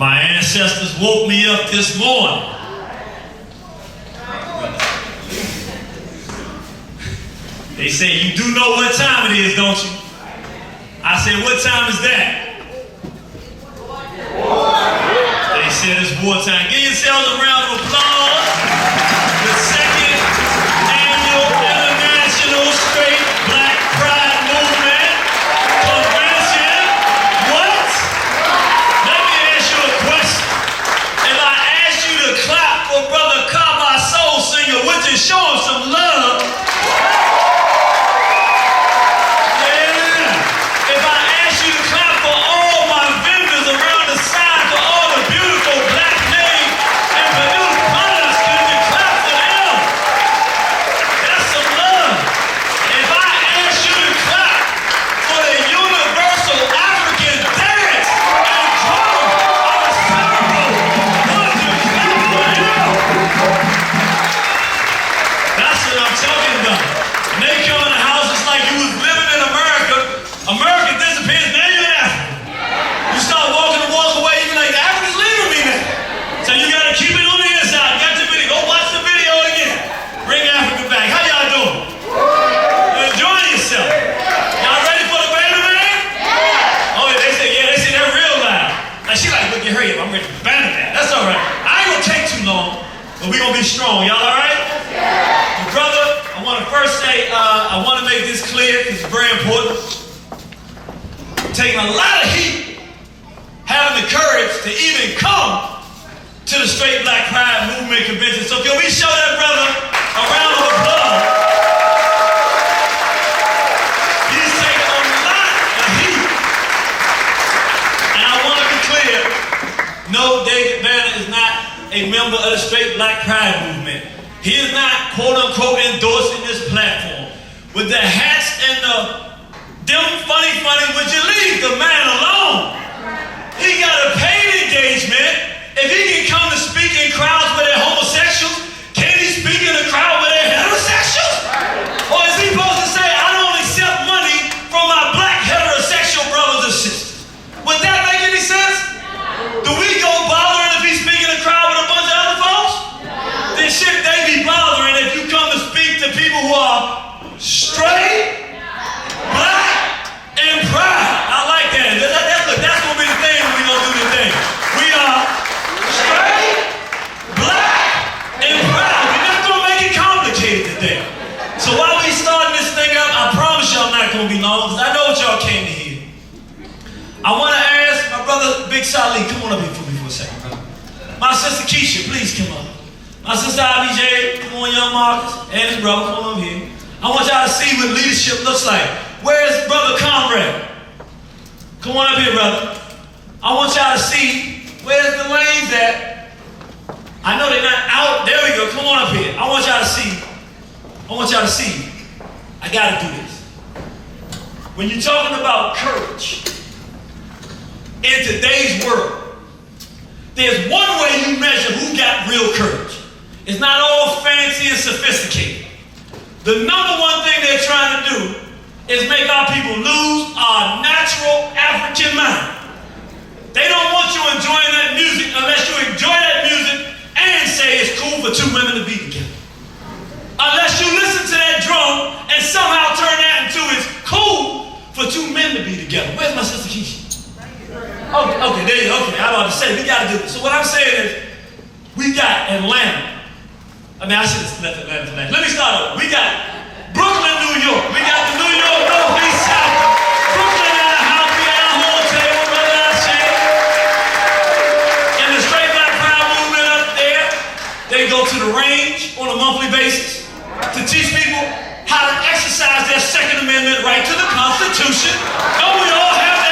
My ancestors woke me up this morning. They say, you do know what time it is, don't you? I said, what time is that? They said it's wartime. Give yourselves a round of applause. The second annual International Straight Black Pride Movement Convention. What? Let me ask you a question. If I asked you to clap for Brother Kaba Soul Singer, would you show him some love? Strong. Y'all all right? Well, brother, I want to first say, I want to make this clear because it's very important. I'm taking a lot of heat having the courage to even come to the Straight Black Pride Movement Convention. So can we show that brother a round of applause? He's taking a lot of heat. And I want to be clear, no, David Banner is not a member of the Straight Black Pride Movement. He is not, quote unquote, endorsing this platform. With the hats and them funny, would you leave the man alone? He got a paid engagement. If he can come to speak in crowds where they're homosexuals, can he speak in a crowd where they're heterosexuals? Or is he supposed to say, I don't accept money from my black heterosexual brothers and sisters? Would that make any sense? Do we go bothering if he's speaking in a crowd with a bunch of other folks? Then shit, they be bothering if you come to speak to people who are straight, black, and proud. I like that. That's gonna be the thing when we gonna do the thing. We are straight, black, and proud. We're not gonna make it complicated today. So while we starting this thing up, I promise y'all not gonna be long, because I know what y'all came to hear. I wanna ask my brother Big Sali, come on up here for me for a second, brother. My sister Keisha, please come up. My sister IBJ, come on, young Marcus, and his brother, come on up here. I want y'all to see what leadership looks like. Where's Brother Conrad? Come on up here, brother. I want y'all to see, where's the lanes at? I know they're not out. There we go, come on up here. I want y'all to see. I gotta do this. When you're talking about courage, in today's world, there's one way you measure who got real courage. It's not all fancy and sophisticated. The number one thing they're trying to do is make our people lose our natural African mind. They don't want you enjoying that music unless you enjoy that music and say it's cool for two women to be together. Unless you listen to that drum and somehow turn that into it's cool for two men to be together. Where's my sister Keisha? Okay, there you go. Okay, I'm about to say, we got to do this. So what I'm saying is, we got Atlanta. I should have left Atlanta tonight. Let me start over. We got Brooklyn, New York. We got the New York, North, East, South. Brooklyn in the house. We got our whole table, brother, I say. And the Straight Black Pride Movement up there, they go to the range on a monthly basis to teach people how to exercise their Second Amendment right to the Constitution. Don't we all have that?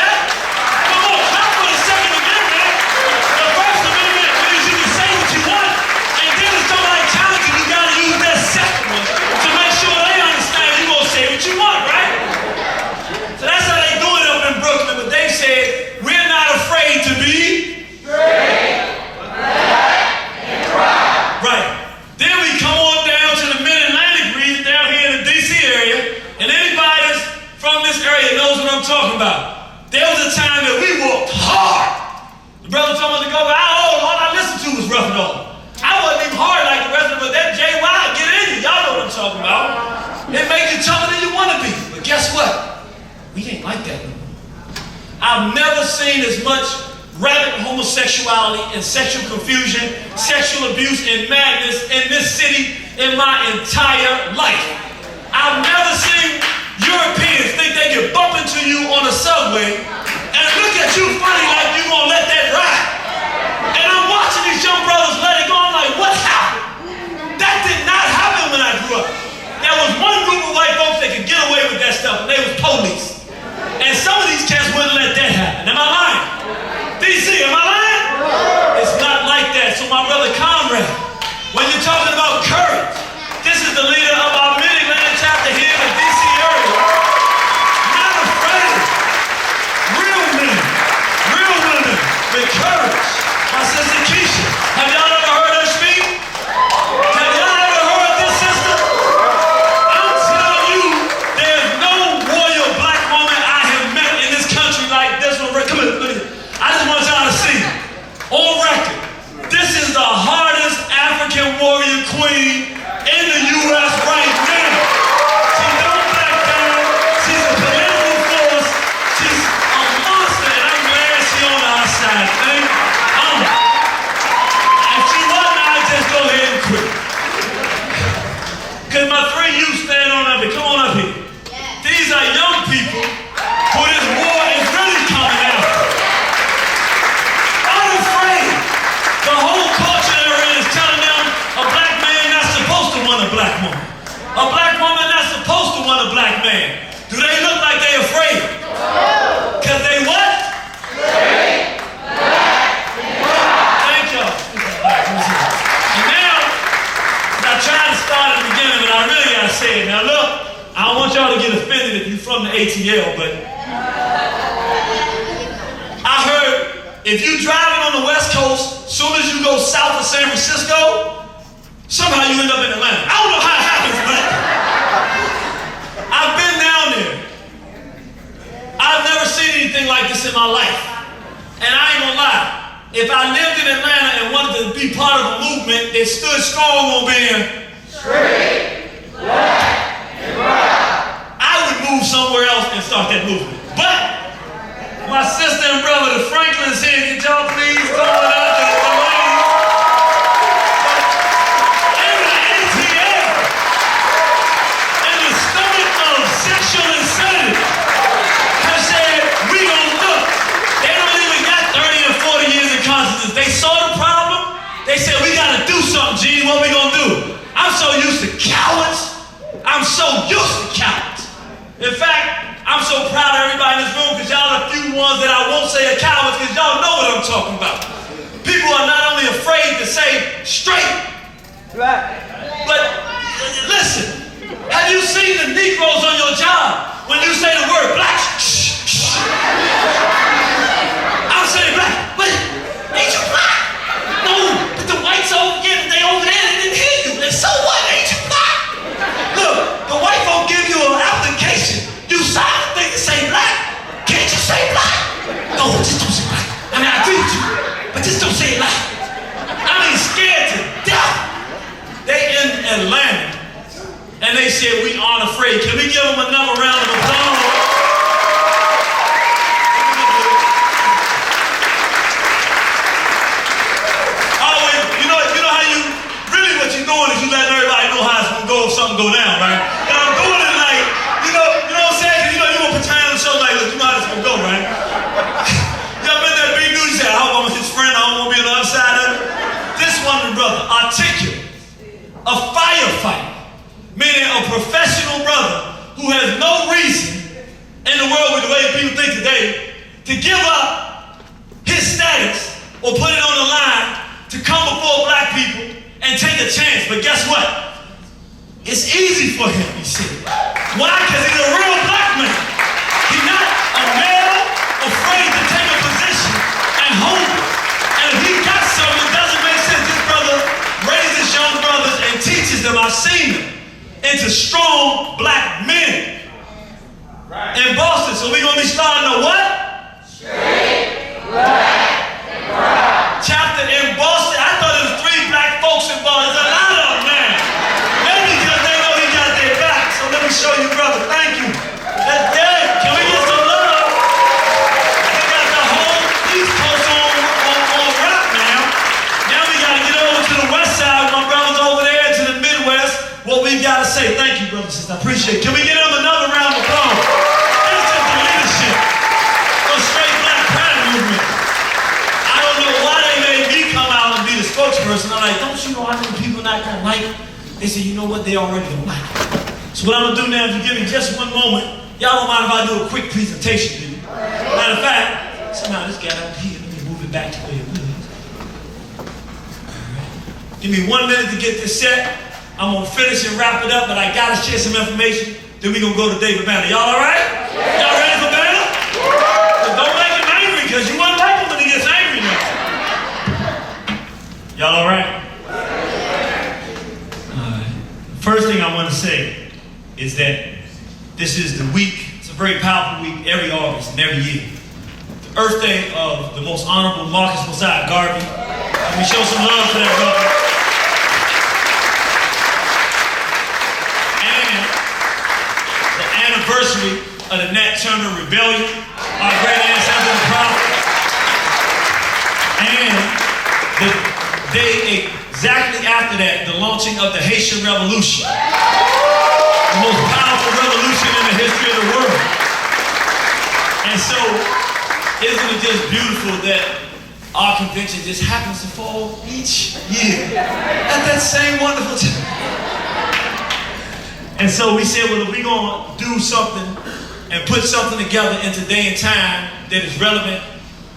Talking about. There was a time that we worked hard. The brother told me to go, all I listened to was Rough and All. I wasn't even hard like the rest of them, but that JY, get in you. Y'all know what I'm talking about. It makes you tougher than you want to be. But guess what? We ain't like that no more. I've never seen as much rampant homosexuality and sexual confusion, sexual abuse and madness in this city in my entire life. I've never seen Europeans think they can bump into you on a subway and look at you funny like you gonna let that ride. And I'm watching these young brothers let it go. I'm like, what happened? That did not happen when I grew up. There was one group of white folks that could get away with that stuff, and they was police. And some of these cats wouldn't let that happen. Am I lying? DC, am I lying? It's not like that. So my brother Conrad, when you're talking about courage, this is the leader of our Mid-Atlantic chapter here in the DC area. Not afraid. Real men, real women with courage. My sister Keisha, have y'all ever heard her speak? Have y'all ever heard this sister? I'm telling you, there's no royal black woman I have met in this country like this one. Come here, look at this. I just want y'all to see, on record, this is the hardest African warrior queen in the U.S. right now. She don't back down. She's a political force. She's a monster, and I'm glad she's on our side. If she wasn't, I'd just go ahead and quit. Because my three youth stand on up here. Come on up here. These are young people who this war is really coming after. Unafraid. The whole culture they're in is telling them a black man not supposed to want a black woman. A black woman not supposed to want a black man. Do they look like they afraid? Because they what? Straight, black, and white. Thank y'all. And now, I tried to start at the beginning, but I really got to say it. Now look, I don't want y'all to get offended if you're from the ATL, but I heard if you driving on the West Coast, soon as you go south of San Francisco, somehow you end up in Atlanta. I don't know how it happens, but I've been down there. I've never seen anything like this in my life. And I ain't gonna lie, if I lived in Atlanta and wanted to be part of a movement that stood strong on being straight, black, and white, I would move somewhere else and start that movement. But my sister and brother, the Franklins here, could y'all please come on out to the ladies? In the ATL, in the stomach of sexual insanity, have said, we gon' look. They don't even got 30 or 40 years of consciousness. They saw the problem. They said, we gotta do something, Gene. What we gonna do? I'm so used to cowards. I'm so used to cowards. In fact, I'm so proud of everybody in this room because y'all are the few ones that I won't say are cowards because y'all know what I'm talking about. People are not only afraid to say straight, black, but listen, have you seen the Negroes on your job when you say the word black? Shh, shh. I'm saying black, but ain't you black? No, but the whites over here, they over there, they didn't hear you. And so what? Ain't you black? Look, the white folk give you an application. You sign the thing to say black. Can't you say black? No, just don't say black. I mean, I agree with you, but just don't say black. I mean, scared to death. They in Atlanta, and they said, we aren't afraid. Can we give them another round of applause? Always, you know how you, really what you're doing is you letting everybody know how it's gonna go if something go down, right? And I'm doing it like, you know what I'm saying? Because you gonna put time on the show like, look, you know how this gonna go, right? Y'all been that big news, you say, I hope I'm his friend, I don't wanna be on the other side of it. This one, brother, articulate, a firefighter, meaning a professional brother who has no reason in the world with the way people think today to give up his status or put it on the line to come before black people and take a chance. But guess what? It's easy for him, he said. Why? Because he's a real black man. He's not a male afraid to take a position and hold it. And if he got something, it doesn't make sense. This brother raises young brothers and teaches them, I've seen them, into strong black men in Boston. So we're going to be starting a what? Straight, black, and white. They said, you know what, they already don't like it. So what I'm gonna do now, if you give me just one moment, y'all don't mind if I do a quick presentation, do you? Matter of fact, somehow this guy up here, let me move it back to where it was. Right. Give me 1 minute to get this set. I'm gonna finish and wrap it up, but I gotta share some information. Then we're gonna go to David Banner. Y'all all right? Y'all ready for Banner? Don't make him angry, because you won't like him when he gets angry now. Y'all all right? First thing I want to say is that this is the week, it's a very powerful week every August and every year. The Earth Day of the most honorable Marcus Mosiah Garvey. Let me show some love to that brother. And the anniversary of the Nat Turner Rebellion, our great ancestor, the prophet. And the day exactly after that, the launching of the Haitian Revolution. The most powerful revolution in the history of the world. And so, isn't it just beautiful that our convention just happens to fall each year at that same wonderful time? And so we said, well, if we're going to do something and put something together in today and time that is relevant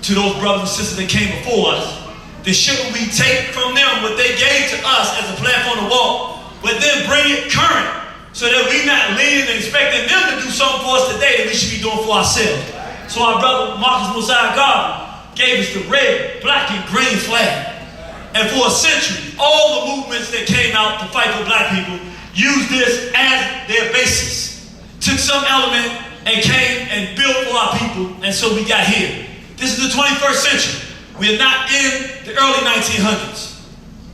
to those brothers and sisters that came before us, then shouldn't we take from them what they gave to us as a platform to walk, but then bring it current, so that we're not leaning and expecting them to do something for us today that we should be doing for ourselves. So our brother Marcus Mosiah Garvey gave us the red, black, and green flag. And for a century, all the movements that came out to fight for black people used this as their basis. Took some element and came and built for our people, and so we got here. This is the 21st century. We're not in the early 1900s.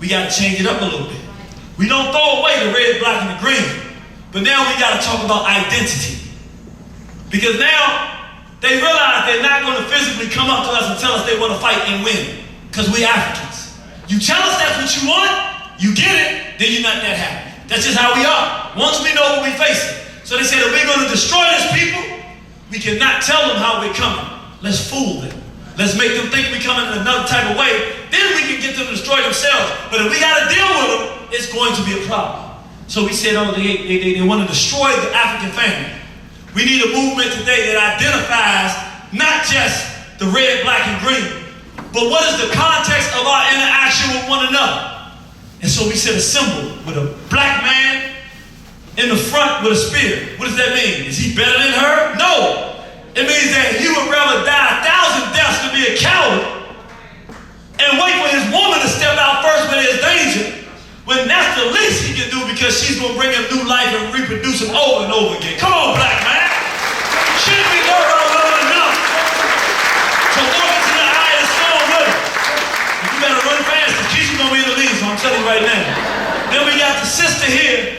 We got to change it up a little bit. We don't throw away the red, black, and the green, but now we got to talk about identity. Because now they realize they're not going to physically come up to us and tell us they want to fight and win, because we're Africans. You tell us that's what you want, you get it, then you're not that happy. That's just how we are. Once we know what we're facing. So they said, if we're going to destroy this people, we cannot tell them how we're coming. Let's fool them. Let's make them think we're coming in another type of way. Then we can get them to destroy themselves. But if we got to deal with them, it's going to be a problem. So we said, oh, they want to destroy the African family. We need a movement today that identifies not just the red, black, and green, but what is the context of our interaction with one another. And so we said a symbol with a black man in the front with a spear. What does that mean? Is he better than her? No. It means that he would rather die 1,000 deaths to be a coward and wait for his woman to step out first when there's danger, when that's the least he can do, because she's going to bring him new life and reproduce him over and over again. Come on, black man. Shouldn't we know about women enough to walk into the eye of the storm with him? You better run fast, because she's going to be in the lead, so I'm telling you right now. Then we got the sister here.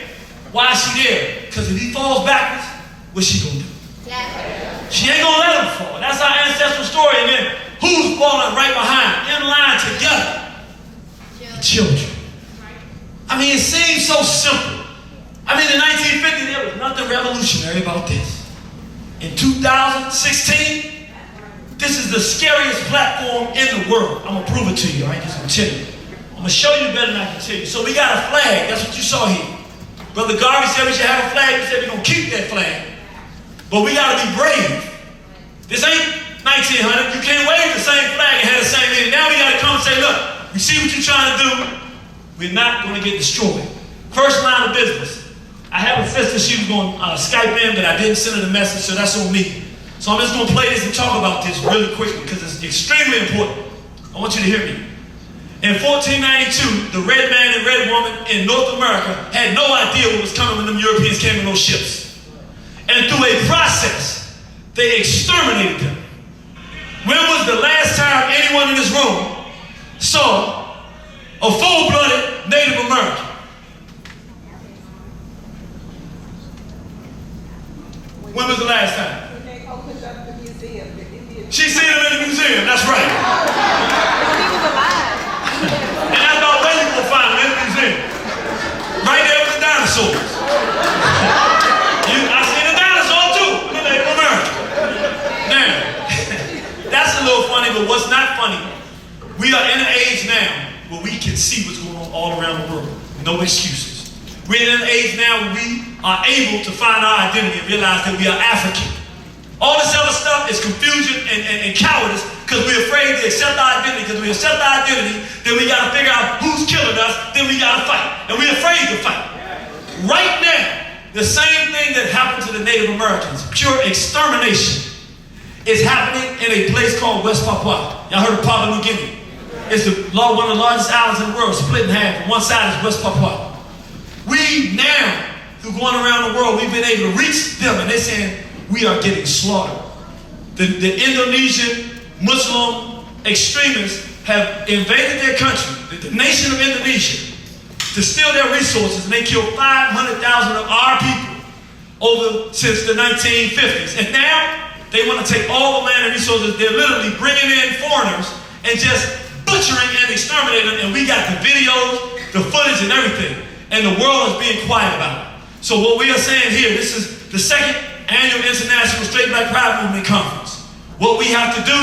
Why is she there? Because if he falls backwards, what's she going to do? She ain't gonna let him fall. That's our ancestral story. And then who's falling right behind? In line together. The children. I mean, it seems so simple. I mean, in 1950, there was nothing revolutionary about this. In 2016, this is the scariest platform in the world. I'm gonna prove it to you. I ain't just gonna tell you. I'm gonna show you better than I can tell you. So we got a flag. That's what you saw here. Brother Garvey said we should have a flag. He said we're gonna keep that flag. But we gotta be brave. This ain't 1900. You can't wave the same flag and have the same meaning. Now we gotta come and say, look, we see what you're trying to do. We're not gonna get destroyed. First line of business. I have a sister, she was going to Skype in, but I didn't send her the message, so that's on me. So I'm just gonna play this and talk about this really quickly, because it's extremely important. I want you to hear me. In 1492, the red man and red woman in North America had no idea what was coming when them Europeans came in those ships. And through a process, they exterminated them. When was the last time anyone in this room saw a full-blooded Native American? When was the last time? When they opened up the museum. She seen him in the museum, that's right. He was alive. And that's about where you will find him, in the museum. Right there with the dinosaurs. I seen a dinosaur too, in Native America. Now, that's a little funny, but what's not funny, we are in an age now where we can see what's going on all around the world. No excuses. now we are able to find our identity and realize that we are African. All this other stuff is confusion and cowardice because we're afraid to accept our identity. Because we accept our identity, then we got to figure out who's killing us, then we got to fight. And we're afraid to fight. Right now, the same thing that happened to the Native Americans, pure extermination, is happening in a place called West Papua. Y'all heard of Papua New Guinea? It's one of the largest islands in the world, split in half. On one side is West Papua. We now, through going around the world, we've been able to reach them, and they're saying, we are getting slaughtered. The Indonesian Muslim extremists have invaded their country, the nation of Indonesia, to steal their resources, and they killed 500,000 of our people since the 1950s. And now they want to take all the land and resources. They're literally bringing in foreigners and just butchering and exterminating them. And we got the videos, the footage, and everything. And the world is being quiet about it. So what we are saying here, this is the second annual International Straight Black Pride Movement Conference. What we have to do,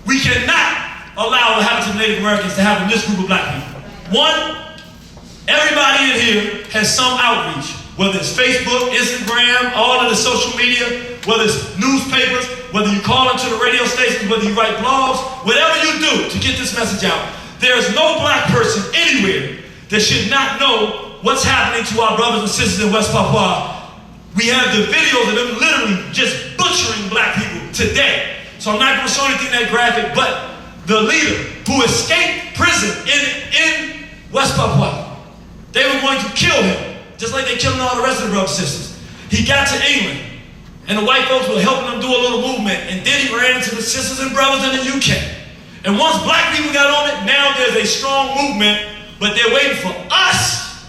we cannot allow what happened to the Native Americans to happen to this group of black people. One, everybody in here has some outreach, whether it's Facebook, Instagram, all of the social media, whether it's newspapers, whether you call into the radio stations, whether you write blogs, whatever you do to get this message out. There is no black person anywhere that should not know what's happening to our brothers and sisters in West Papua. We have the videos of them literally just butchering black people today. So I'm not going to show anything that graphic, but the leader who escaped prison in West Papua, they were going to kill him, just like they're killing all the rest of the brothers and sisters. He got to England, and the white folks were helping him do a little movement, and then he ran into the sisters and brothers in the UK. And once black people got on it, now there's a strong movement, but they're waiting for us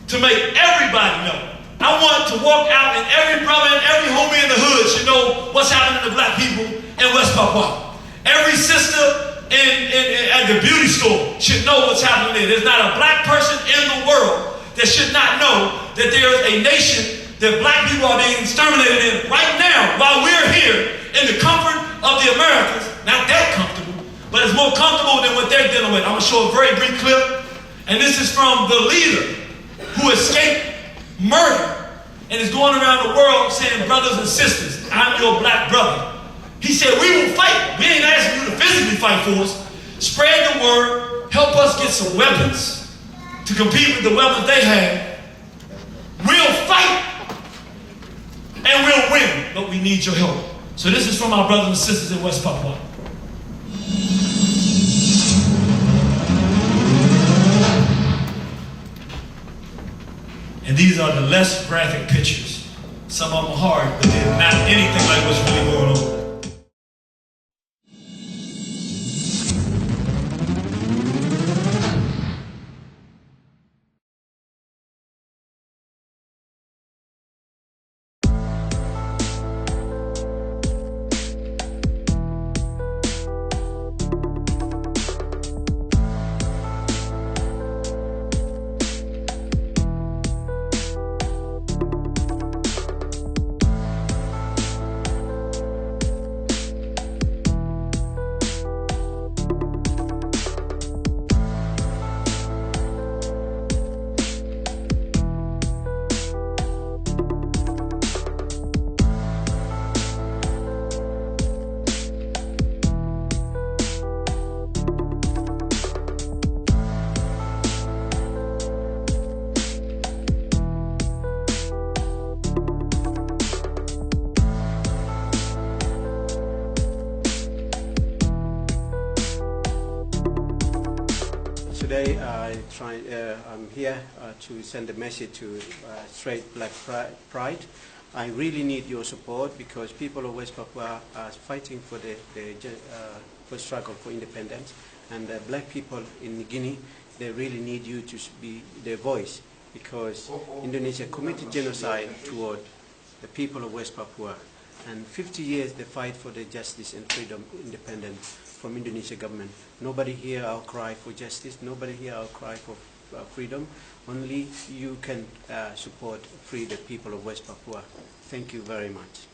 to make everybody know. I want to walk out and every brother and every homie in the hood should know what's happening to black people in West Papua. Every sister at the beauty store should know what's happening there. There's not a black person in the world that should not know that there is a nation that black people are being exterminated in right now while we're here in the comfort of the Americans. Not that comfortable, but it's more comfortable than what they're dealing with. I'm going to show a very brief clip, and this is from the leader who escaped murder and is going around the world saying, brothers and sisters, I'm your black brother. He said, we will fight. We ain't asking you to physically fight for us. Spread the word, help us get some weapons to compete with the weapons they have. We'll fight and we'll win, but we need your help. So this is from our brothers and sisters in West Papua. And these are the less graphic pictures. Some of them are hard, but they're not anything like what's really going on. Today I'm here to send a message to Straight Black Pride. I really need your support because people of West Papua are fighting for the struggle for independence, and the black people in Guinea, they really need you to be their voice because Indonesia committed genocide toward the people of West Papua, and 50 years they fight for the justice and freedom, independence from Indonesia government. Nobody hear our cry for justice, nobody hear our cry for freedom. Only you can support, free the people of West Papua. Thank you very much.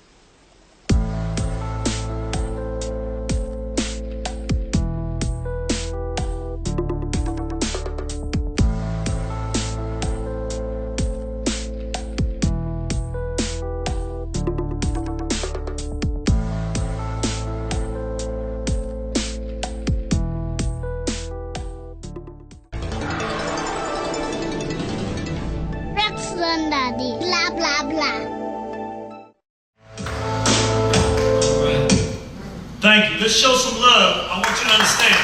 Thank you. Let's show some love. I want you to understand.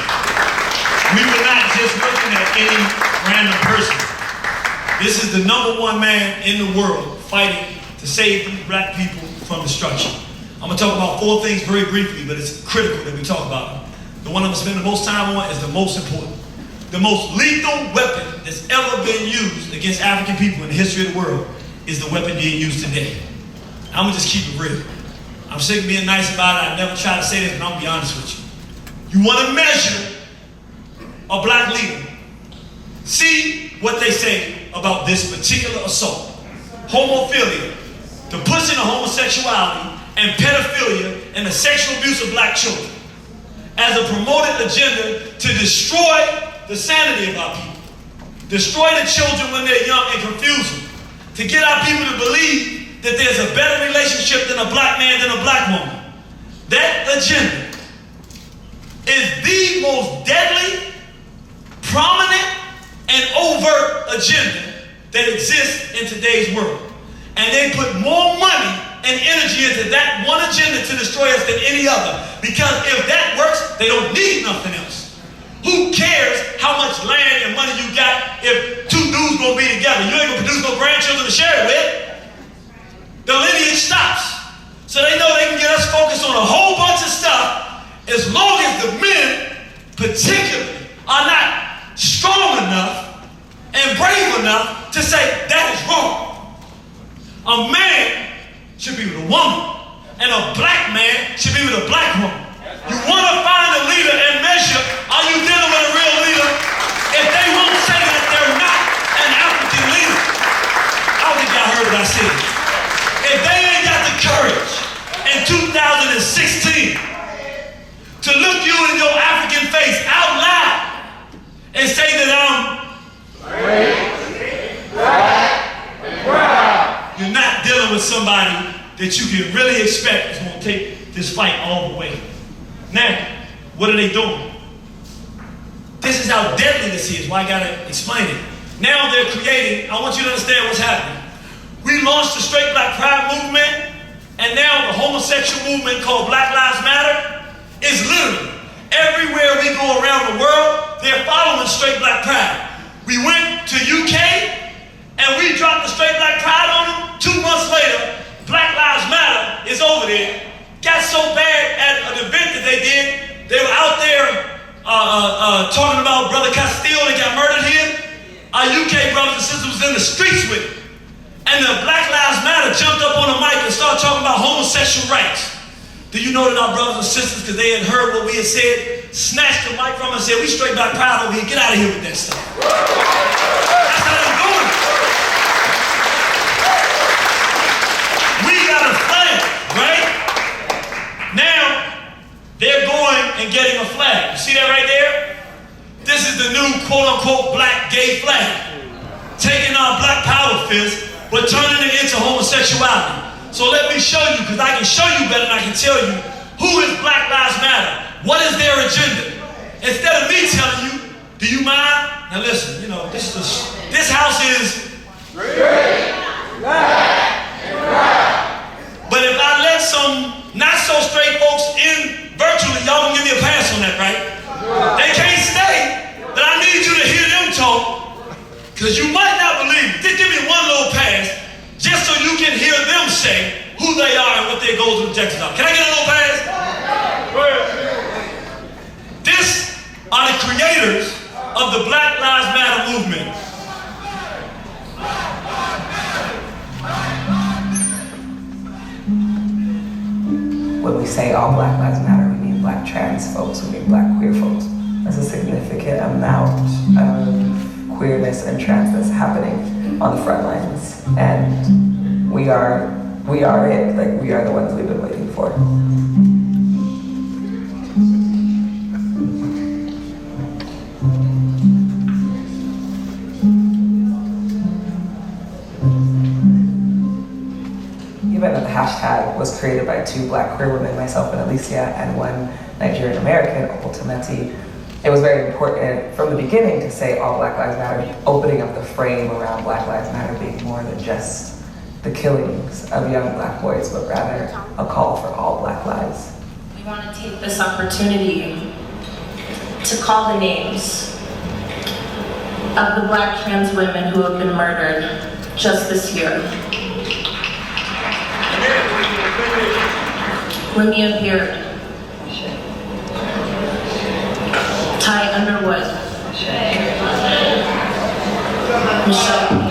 We were not just looking at any random person. This is the #1 man in the world fighting to save these black people from destruction. I'm going to talk about 4 things very briefly, but it's critical that we talk about them. The one I'm going to spend the most time on is the most important. The most lethal weapon that's ever been used against African people in the history of the world is the weapon being used today. I'm going to just keep it real. I'm sick of being nice about it. I never try to say this, but I'm going to be honest with you. You want to measure a black leader. See what they say about this particular assault. Homophilia, the pushing of homosexuality and pedophilia and the sexual abuse of black children as a promoted agenda to destroy the sanity of our people. Destroy the children when they're young and confuse them. To get our people to believe that there's a better relationship than a black man than a black woman. That agenda is the most deadly, prominent, and overt agenda that exists in today's world. And they put more money and energy into that one agenda to destroy us than any other. Because if that works, they don't need nothing else. Who cares how much land and money you got if 2 dudes gonna be together? You ain't gonna produce no grandchildren to share it with. The lineage stops. So they know they can get us focused on a whole bunch of stuff as long as the men, particularly, are not strong enough and brave enough to say that is wrong. A man should be with a woman, and a black man should be with a black woman. You want to find a leader and measure, are you dealing with a real leader? If they won't say that they're not an African leader, I don't think y'all heard what I said. If they ain't got the courage in 2016 to look you in your African face out loud and say that I'm you're not dealing with somebody that you can really expect is going to take this fight all the way. Now, what are they doing? This is how deadly this is, why I got to explain it. Now they're creating, I want you to understand what's happening. We launched the Straight Black Pride movement, and now the homosexual movement called Black Lives Matter is literally everywhere we go around the world, they're following Straight Black Pride. We went to UK, and we dropped the Straight Black Pride on them. 2 months later, Black Lives Matter is over there. Got so bad at an event that they did, they were out there talking about Brother Castile that got murdered here. Our UK brothers and sisters was in the streets with it. And the Black Lives Matter jumped up on the mic and started talking about homosexual rights. Do you know that our brothers and sisters, because they had heard what we had said, snatched the mic from us and said, we Straight Black Pride over here, get out of here with that stuff. That's how they're doing it. We got a flag, right? Now, they're going and getting a flag. You see that right there? This is the new quote-unquote black gay flag. Taking our black power fist, but turning it into homosexuality. So let me show you, because I can show you better than I can tell you, who is Black Lives Matter? What is their agenda? Instead of me telling you, do you mind? Now listen, you know, this house is straight, black, and proud. But if I let some not so straight folks in virtually, y'all gonna give me a pass on that, right? They can't stay, but I need you to hear them talk, because you might not believe it. Just give me one little pass, just so you can hear them say who they are and what their goals and objectives are. Can I get a little pass? This are the creators of the Black Lives Matter movement. When we say all Black Lives Matter, we mean Black trans folks, we mean Black queer folks. There's a significant amount of queerness and transness happening on the front lines, and we are it. Like, we are the ones we've been waiting for. Even the hashtag was created by 2 Black queer women, myself and Alicia, and 1 Nigerian American, Okotometi. It was very important from the beginning to say all Black Lives Matter, opening up the frame around Black Lives Matter being more than just the killings of young Black boys, but rather a call for all Black lives. we want to take this opportunity to call the names of the Black trans women who have been murdered just this year. Linnea Beard, Ty Underwood, Michelle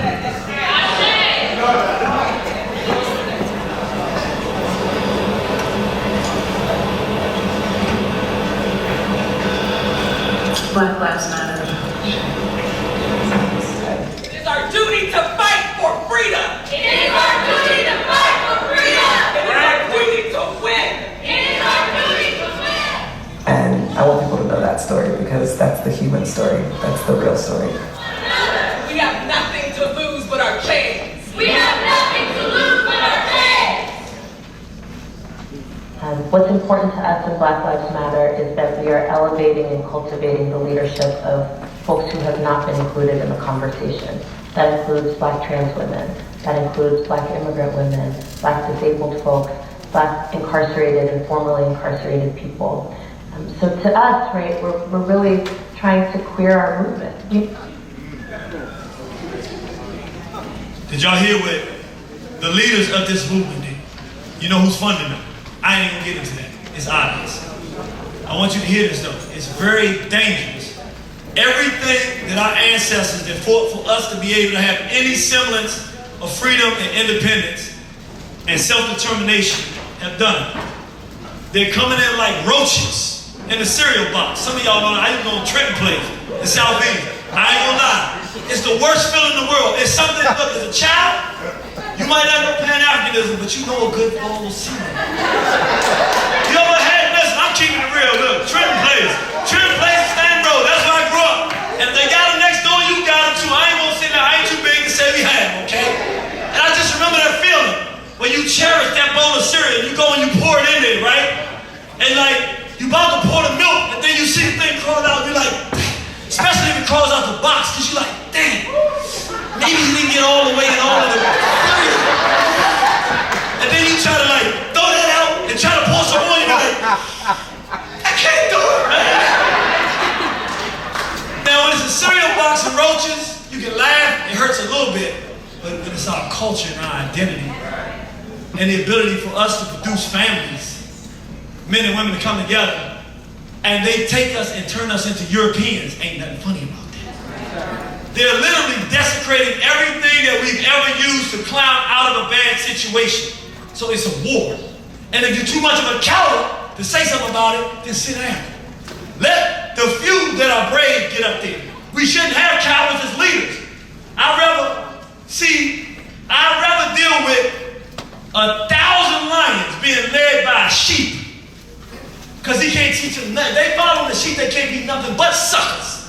Black Lives Matter. It is our duty to fight for freedom. It is our duty to fight for freedom. It is our duty to win. It is our duty to win. And I want people to know that story because that's the human story. That's the real story. We have nothing to lose but our chains. We have nothing to lose but our chains. What's important to us in Black Lives Matter is that we are elevating and cultivating the leadership of folks who have not been included in the conversation. That includes Black trans women, that includes Black immigrant women, Black disabled folks, Black incarcerated and formerly incarcerated people. So to us, right, we're really trying to queer our movement. Did y'all hear what the leaders of this movement did? You know who's funding them? I ain't gonna get into that. It's obvious. I want you to hear this though. It's very dangerous. Everything that our ancestors that fought for us to be able to have any semblance of freedom and independence and self-determination have done it. They're coming in like roaches in the cereal box. Some of y'all know I used to go on Trenton Place in South Bend. I ain't gonna lie. It's the worst feeling in the world. It's something, look, as a child, you might not know Pan-Africanism, but you know a good bowl of cereal. You ever had, listen, I'm keeping it real, look, Trenton Place, Stand Road, that's where I grew up. And if they got them next door, you got them too. I ain't gonna say that, I ain't too big to say we had them, okay? And I just remember that feeling when you cherish that bowl of cereal, you go and you pour it in there, right? And like, you about to pour the milk, and then you see the thing crawl out, and you're like, especially if it crawls out the box, because you're like, damn, maybe you didn't get all the way in all of the cereal. And then you try to like, throw that out, and try to pour some more, and you're like, I can't do it, man. Now, when it's a cereal box of roaches, you can laugh, it hurts a little bit, but when it's our culture and our identity, and the ability for us to produce families, men and women to come together, and they take us and turn us into Europeans, ain't nothing funny about that. They're literally desecrating everything that we've ever used to clown out of a bad situation. So it's a war. And if you're too much of a coward to say something about it, then sit down. Let the few that are brave get up there. We shouldn't have cowards as leaders. I'd rather deal with 1,000 lions being led by a sheep, because he can't teach them nothing. They follow the sheep, they can't be nothing but suckers.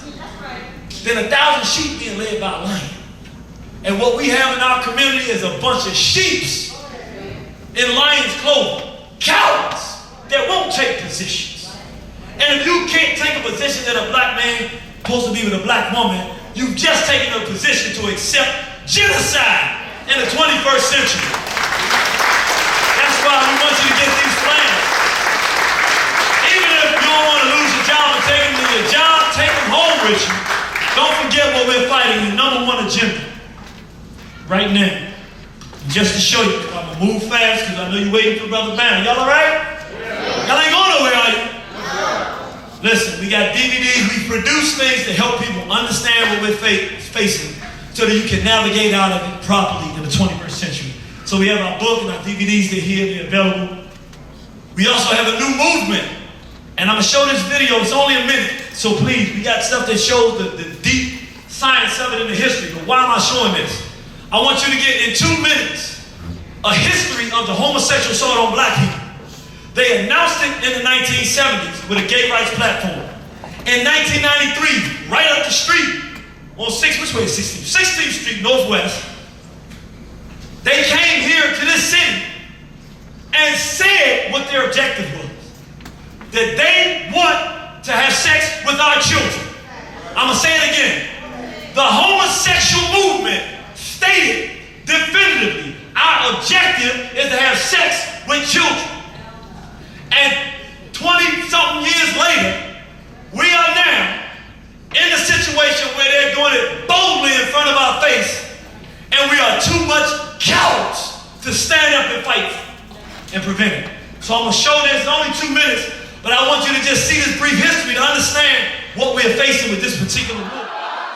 Then 1,000 sheep being led by a lion. And what we have in our community is a bunch of sheeps in lion's clothing. Cowards that won't take positions. And if you can't take a position that a black man is supposed to be with a black woman, you've just taken a position to accept genocide in the 21st century. That's why we want you to get these plans. Even if you don't want to lose your job and take them to your job, take them home with you. Don't forget what we're fighting, the #1 agenda. Right now. Just to show you, I'm going to move fast because I know you're waiting for Brother Banner. Y'all all right? Yeah. Y'all ain't going nowhere, are you? Yeah. Listen, we got DVDs. We produce things to help people understand what we're facing so that you can navigate out of it properly in the 21st century. So we have our book and our DVDs. They're here. They're available. We also have a new movement. And I'm going to show this video. It's only a minute. So please, we got stuff that shows the deep science of it in the history. But why am I showing this? I want you to get in 2 minutes a history of the homosexual assault on black people. They announced it in the 1970s with a gay rights platform. In 1993, right up the street, on 16th Street Northwest, they came here to this city and said what their objective was. That they want to have sex with our children. I'm gonna say it again. The homosexual movement stated definitively, our objective is to have sex with children. And prevented. So I'm gonna show this, it's only 2 minutes, but I want you to just see this brief history to understand what we're facing with this particular war.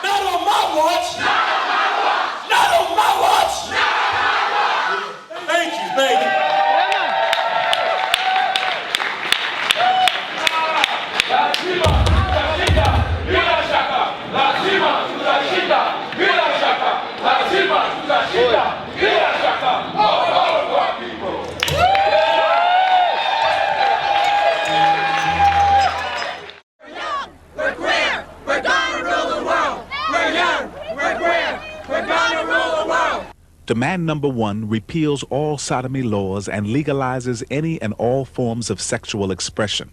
Not on my watch! Not on my watch! Not on my watch! Not on my watch! Thank you, baby. Demand number 1 repeals all sodomy laws and legalizes any and all forms of sexual expression.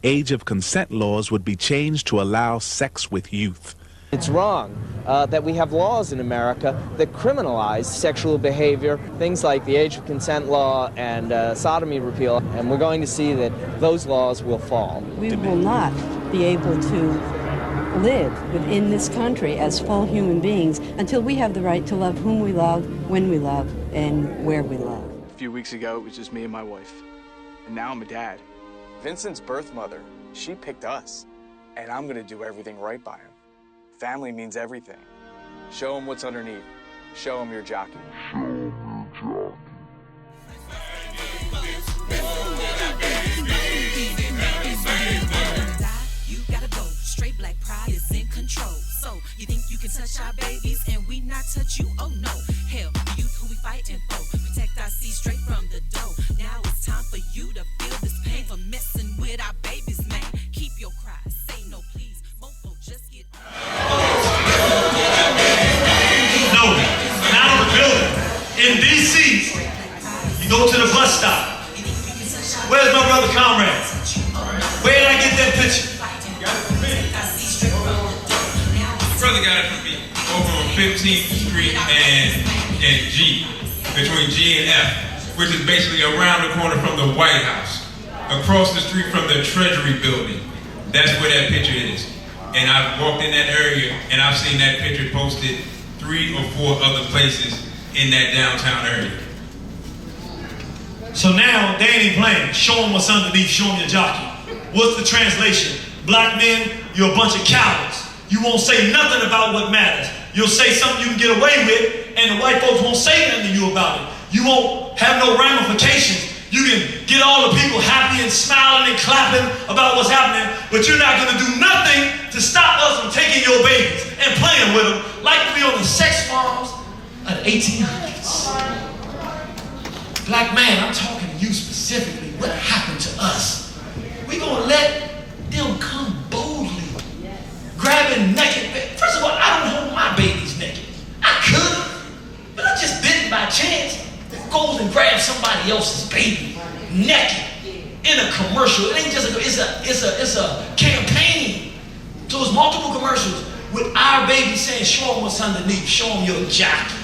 Age of consent laws would be changed to allow sex with youth. It's wrong that we have laws in America that criminalize sexual behavior, things like the age of consent law and sodomy repeal, and we're going to see that those laws will fall. We will not be able to live within this country as full human beings until we have the right to love whom we love, when we love, and where we love. A few weeks ago, it was just me and my wife, and now I'm a dad. Vincent's birth mother, she picked us, and I'm gonna do everything right by him. Family means everything. Show him what's underneath. Show him your jockey. Show him your jockey. You gotta go. Straight black pride is in control. So you think you can touch our babies and we not touch you? Oh no. Hell, the youth who we fighting for. Protect our seeds straight from the dough. Now it's time for you to feel this pain for messing with our babies, man. Keep your cries. Say no, please. Mofo, just get No, not on the building. In D.C., you go to the bus stop. Where's my brother Comrade? Where did I get that picture? Brother got it from me over on 15th Street and G, between G and F, which is basically around the corner from the White House, across the street from the Treasury building. That's where that picture is. And I've walked in that area and I've seen that picture posted 3 or 4 other places in that downtown area. So now they ain't playing. Show them what's underneath, show them your jockey. What's the translation? Black men, you're a bunch of cowards. You won't say nothing about what matters. You'll say something you can get away with, and the white folks won't say nothing to you about it. You won't have no ramifications. You can get all the people happy and smiling and clapping about what's happening, but you're not going to do nothing to stop us from taking your babies and playing with them like we on the sex farms of the 1800s. Black man, I'm talking to you specifically. What happened to us? We going to let them come boldly, grabbing naked. First of all, I don't hold my babies naked. I could, but I just didn't by chance. Goes and grabs somebody else's baby naked in a commercial. It ain't just it's a campaign. So it's multiple commercials with our baby saying, show them what's underneath, show them your jockey.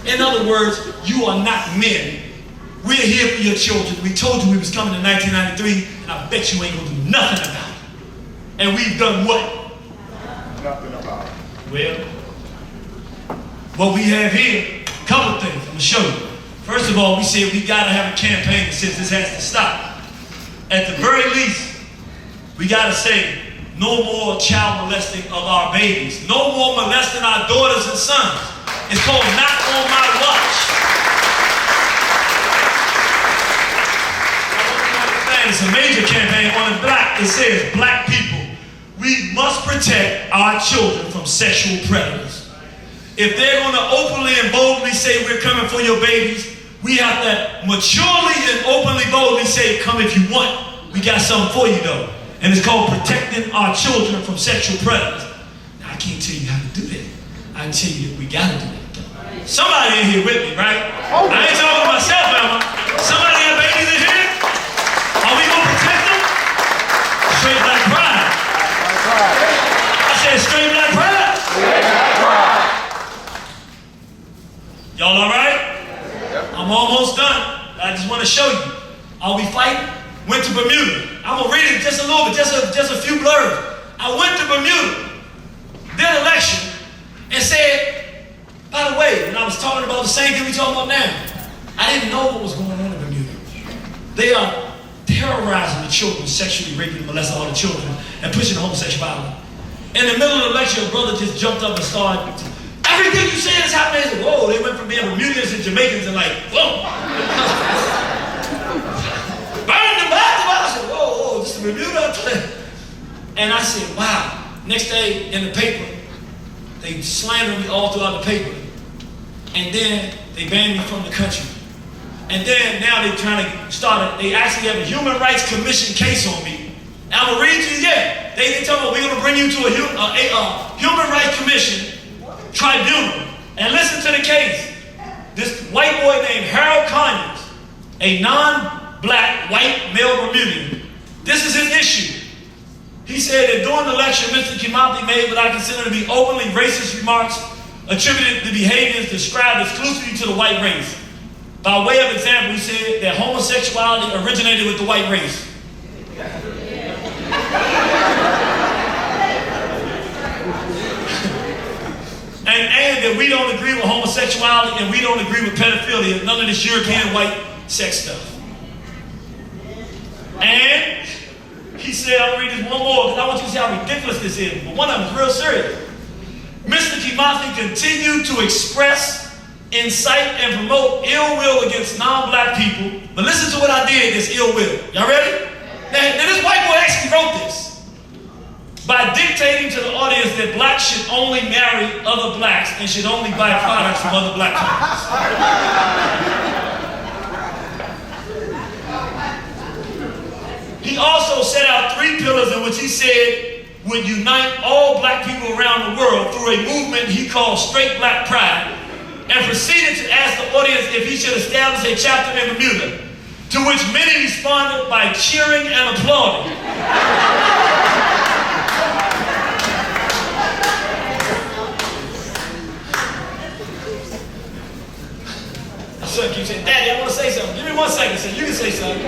In other words, you are not men. We're here for your children. We told you we was coming in 1993, and I bet you ain't gonna do nothing about it. And we've done what? Nothing about it. Well, what we have here, a couple things I'm gonna show you. First of all, we said we gotta have a campaign that says this has to stop. At the very least, we gotta say no more child molesting of our babies. No more molesting our daughters and sons. It's called Not On My Watch. It's a major campaign on the black. It says, black people, we must protect our children from sexual predators. If they're gonna openly and boldly say we're coming for your babies, we have to maturely and openly, boldly say, come if you want. We got something for you though. And it's called protecting our children from sexual predators. Now I can't tell you how to do that. I can tell you that we gotta do that though. Somebody in here with me, right? I ain't talking to myself, Emma. Somebody have babies in here? Are we gonna protect them? Straight black pride. I said straight black pride. Y'all all right? I'm almost done. I just want to show you. Are we fighting? Went to Bermuda. I'm gonna read it just a little bit, just a few blurbs. I went to Bermuda, did an election, and said, by the way, when I was talking about the same thing we talking about now, I didn't know what was going on in Bermuda. They are terrorizing the children, sexually raping and molesting all the children, and pushing homosexuality. In the middle of the lecture, a brother just jumped up and started, everything you said is happening. I said, whoa, they went from being Bermudians and Jamaicans and like, whoa. Burn the bathroom. I said, whoa, this is Bermuda. And I said, wow. Next day in the paper, they slandered me all throughout the paper. And then they banned me from the country. And then now they're trying to start they actually have a Human Rights Commission case on me. And I'm going to read to you, They tell me, we're going to bring you to a Human Rights Commission tribunal. And listen to the case. This white boy named Harold Conyers, a non-black white male Bermudian, this is his issue. He said that during the lecture, Mr. Kimathi made what I consider to be openly racist remarks attributed to behaviors described exclusively to the white race. By way of example, he said that homosexuality originated with the white race. and that we don't agree with homosexuality and we don't agree with pedophilia, none of this European white sex stuff. And he said, I'll read this one more because I want you to see how ridiculous this is. But one of them is real serious. Mr. Kimathi continued to express, incite, and promote ill will against non-black people. But listen to what I did, this ill will. Y'all ready? Now this white boy actually wrote this. By dictating to the audience that blacks should only marry other blacks and should only buy products from other black companies. He also set out 3 pillars in which he said would unite all black people around the world through a movement he called Straight Black Pride, and proceeded to ask the audience if he should establish a chapter in Bermuda, to which many responded by cheering and applauding. Son keeps saying, Daddy, I want to say something. Give me 1 second, son. You can say something.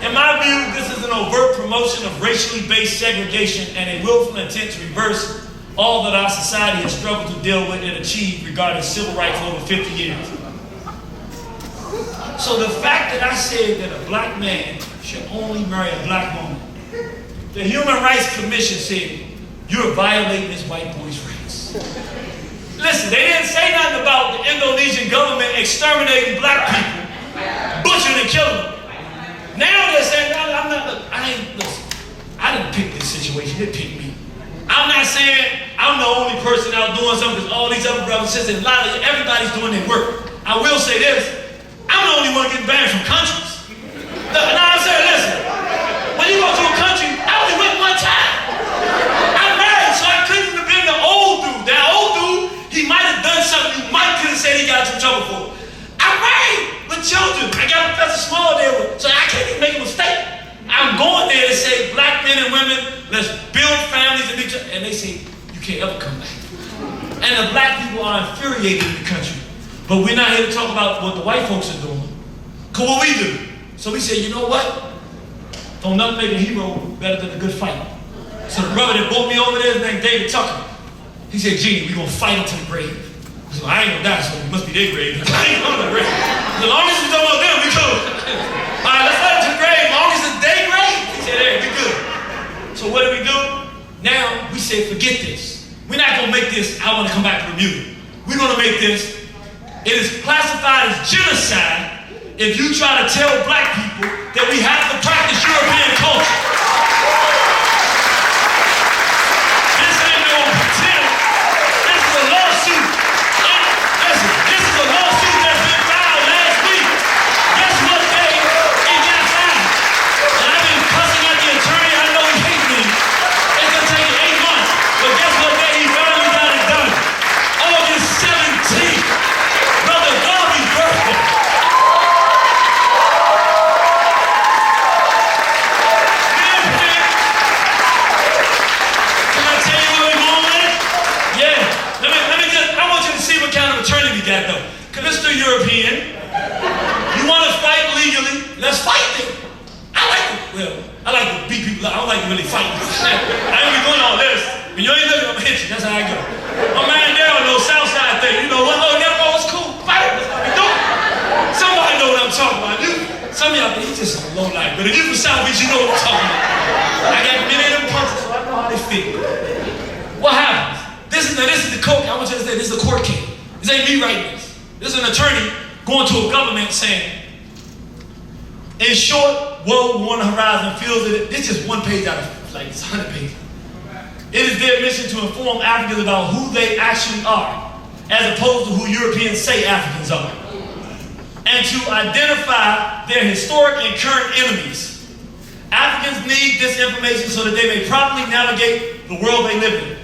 In my view, this is an overt promotion of racially based segregation and a willful intent to reverse all that our society has struggled to deal with and achieve regarding civil rights for over 50 years. So the fact that I said that a black man should only marry a black woman, the Human Rights Commission said, you're violating this white boy's rights. Listen, they didn't say nothing about the Indonesian government exterminating black people, butchering and killing them. Now they're saying, listen, I didn't pick this situation, they picked me. I'm not saying I'm the only person out doing something, because all these other brothers and sisters, everybody's doing their work. I will say this, I'm the only one getting banned from countries. Now I'm saying, listen, when you go to a country, I only went 1 time. I'm married, so I couldn't have been the old dude. That old dude, he might have done something you might could have said he got in trouble for. I'm married with children. I got Professor Small there, so I can't even make a mistake. I'm going there to say, black men and women, let's build families and each other. And they say, you can't ever come back. And the black people are infuriated in the country. But we're not here to talk about what the white folks are doing. Because what we do. So we say, you know what? Don't nothing make a hero better than a good fight. So the brother that brought me over there is named David Tucker. He said, Genie, we're going to fight until the grave. So I ain't going to die, so it must be their grave. I ain't going to the grave. As long as we talking about them, we cool. All right, let's fight until the grave. As long as it's their grave, he said, hey, we good. So what do? Now, we say, forget this. We're not going to make this, I want to come back to Bermuda. We're going to make this, it is classified as genocide if you try to tell black people that we have to practice European culture. This ain't no pretend. This is a lawsuit. Listen, this is a lawsuit that's been filed last week. Guess what day it got filed? And I've been cussing at the attorney. I know he hates me. It's going to take 8 months. But guess what day he finally got it done? August 17th. Brother Garvey's birthday. Mr. European, you want to fight legally? Let's fight them. I like to beat people up. I don't like to really fight. I ain't be doing all this. When you ain't looking, I'm going to hit you. That's how I go. My man there on those Southside thing, you know what? Oh, it's cool. Fight. Let's do it. Somebody know what I'm talking about. Some of y'all think he's just a low life, but if you're from South Beach, you know what I'm talking about. I got many of them punches, so I know how they feel. What happens? This is the court. I want you to understand, this is a court case. This ain't me writing this. This is an attorney going to a government saying, in short, World War Horizon feels that this is just one page out of like it's 100 pages. It is their mission to inform Africans about who they actually are, as opposed to who Europeans say Africans are, and to identify their historic and current enemies. Africans need this information so that they may properly navigate the world they live in.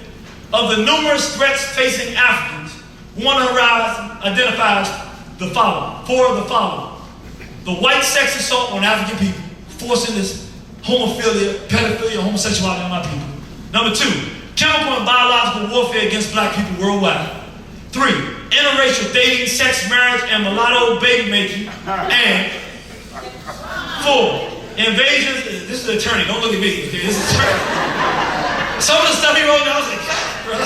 Of the numerous threats facing Africans, One Horizon identifies the following, four of the following. The white sex assault on African people, forcing this homophilia, pedophilia, homosexuality on our people. Number 2, chemical and biological warfare against black people worldwide. 3, interracial dating, sex, marriage, and mulatto baby making. And 4, invasions. This is the attorney, don't look at me, okay? This is the attorney. Some of the stuff he wrote down, I was like, God, bro. I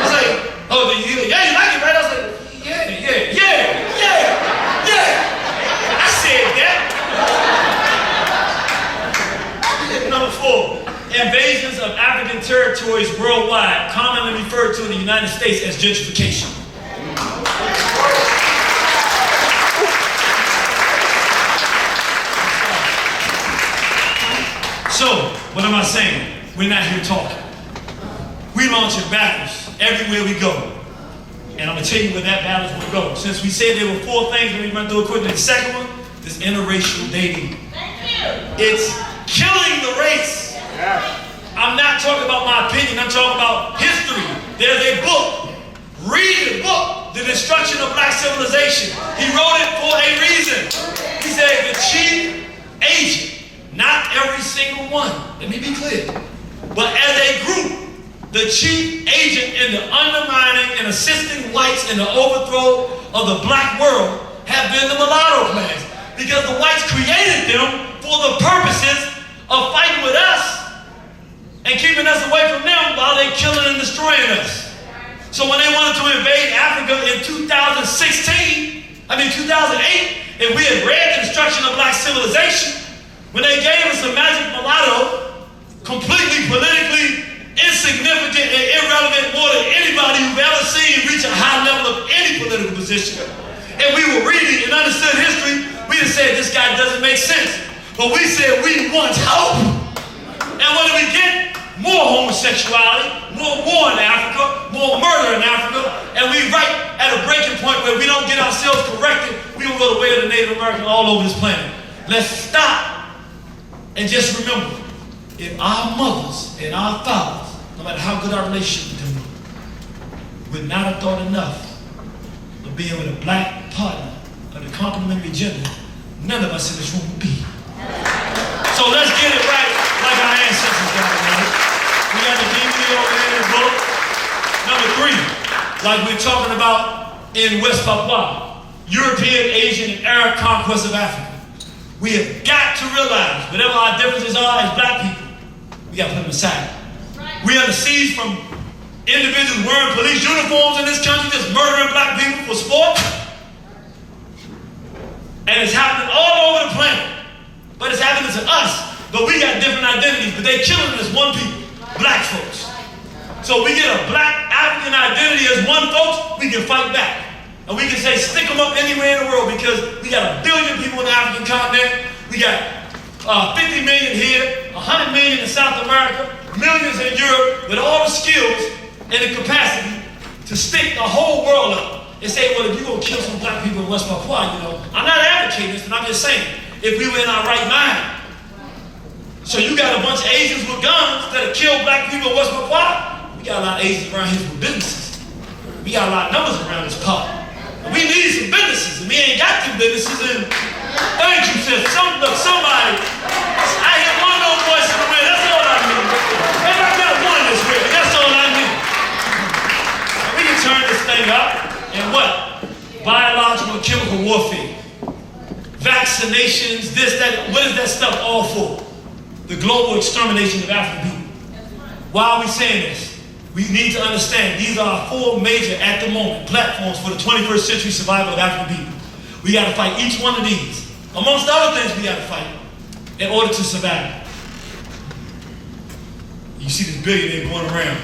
was like, oh, yeah, you like it, right? I was like, yeah. I said that. Number 4, invasions of African territories worldwide, commonly referred to in the United States as gentrification. So, what am I saying? We're not here talking. We launching battles everywhere we go. And I'm going to tell you where that battle's going to go. Since we said there were 4 things when we run through it quickly, the second one is interracial dating. It's killing the race. I'm not talking about my opinion, I'm talking about history. There's a book. Read the book, The Destruction of Black Civilization. He wrote it for a reason. He said the chief agent, not every single one, let me be clear, but as a group, the chief agent in the undermining and assisting whites in the overthrow of the black world have been the mulatto class, because the whites created them for the purposes of fighting with us and keeping us away from them while they're killing and destroying us. So when they wanted to invade Africa in 2008, and we had read The Destruction of Black Civilization, when they gave us the magic mulatto, completely politically insignificant and irrelevant more than anybody you've ever seen reach a high level of any political position, and we were reading and understood history, we just said this guy doesn't make sense. But we said we want hope. And what do we get? More homosexuality, more war in Africa, more murder in Africa, and we right at a breaking point where we don't get ourselves corrected, we gonna go the way of the Native American all over this planet. Let's stop and just remember, if our mothers and our fathers, no matter how good our relationship with them, would not have thought enough of being with a black partner of the complementary gender, none of us in this room would be. So let's get it right like our ancestors got it right. We got the DVD over there in the book. Number 3, like we're talking about in West Papua, European, Asian, and Arab conquest of Africa. We have got to realize, whatever our differences are as black people, we got to put them aside. We are under siege from individuals wearing police uniforms in this country, just murdering black people for sport. And it's happening all over the planet. But it's happening to us. But we got different identities, but they killing us one people, black folks. So we get a black African identity as one folks, we can fight back. And we can say stick them up anywhere in the world, because we got 1 billion people in the African continent. We got 50 million here, 100 million in South America, millions in Europe, with all the skills and the capacity to stick the whole world up and say, well, if you're going to kill some black people in West Papua, I'm not advocating this, but I'm just saying, if we were in our right mind. So you got a bunch of Asians with guns that have killed black people in West Papua. We got a lot of Asians around here with businesses. We got a lot of numbers around this part. And we need some businesses, and we ain't got them businesses. And thank you, sis. Somebody, I hear one of those voices in the wind. That's all I need. Maybe I got one this way, but that's all I need. And we can turn this thing up and what? Biological and chemical warfare. Vaccinations, this, that. What is that stuff all for? The global extermination of African people. Why are we saying this? We need to understand these are 4 major, at the moment, platforms for the 21st century survival of African people. We got to fight each one of these Amongst other things we gotta fight in order to survive. You see this billionaire going around.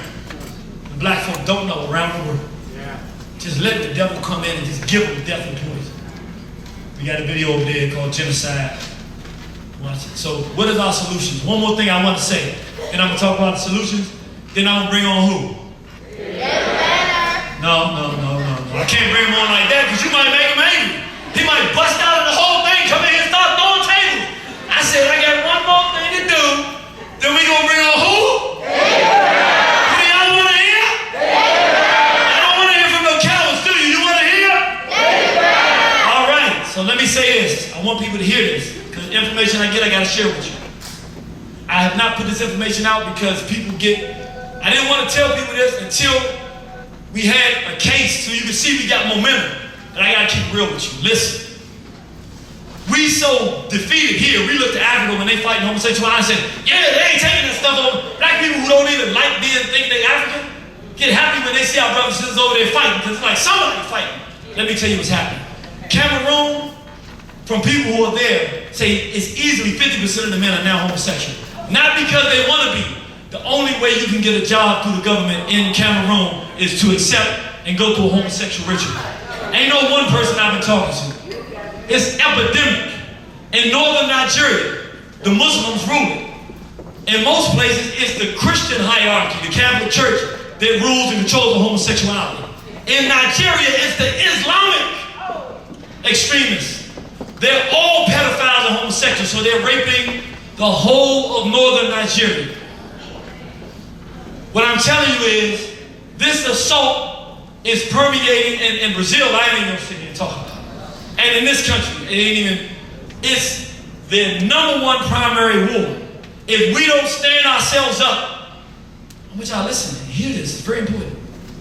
The black folk don't know around the world. Just let the devil come in and just give them death and poison. We got a video over there called Genocide. Watch it. So what is our solutions? One more thing I want to say. Then I'm going to talk about the solutions. Then I'm going to bring on who? No. I can't bring him on like that because you might make him angry. He might bust out of the whole thing, come in here and start throwing tables. I said, I got one more thing to do. Then we going to bring on who? Who y'all want to hear? I don't want to hear from no cowards, do you? You want to hear? All right, so let me say this. I want people to hear this because the information I get, I got to share with you. I have not put this information out because people I didn't want to tell people this until we had a case so you can see we got momentum. And I got to keep real with you. Listen. We so defeated here. We look to Africa when they fighting homosexuality and say, yeah, they ain't taking this stuff over. Black people who don't even like thinking they African get happy when they see our brothers and sisters over there fighting because it's like somebody fighting. Let me tell you what's happening. Cameroon, from people who are there, say it's easily 50% of the men are now homosexual. Not because they want to be. The only way you can get a job through the government in Cameroon is to accept and go through a homosexual ritual. Ain't no one person I've been talking to. It's epidemic. In northern Nigeria, the Muslims rule it. In most places, it's the Christian hierarchy, the Catholic Church, that rules and controls the homosexuality. In Nigeria, it's the Islamic extremists. They're all pedophiles and homosexuals, so they're raping the whole of northern Nigeria. What I'm telling you is, this assault is permeating in Brazil. I ain't even gonna sit here and talk about it. And in this country, it's the #1 primary war. If we don't stand ourselves up, I want y'all to listen and hear this, it's very important.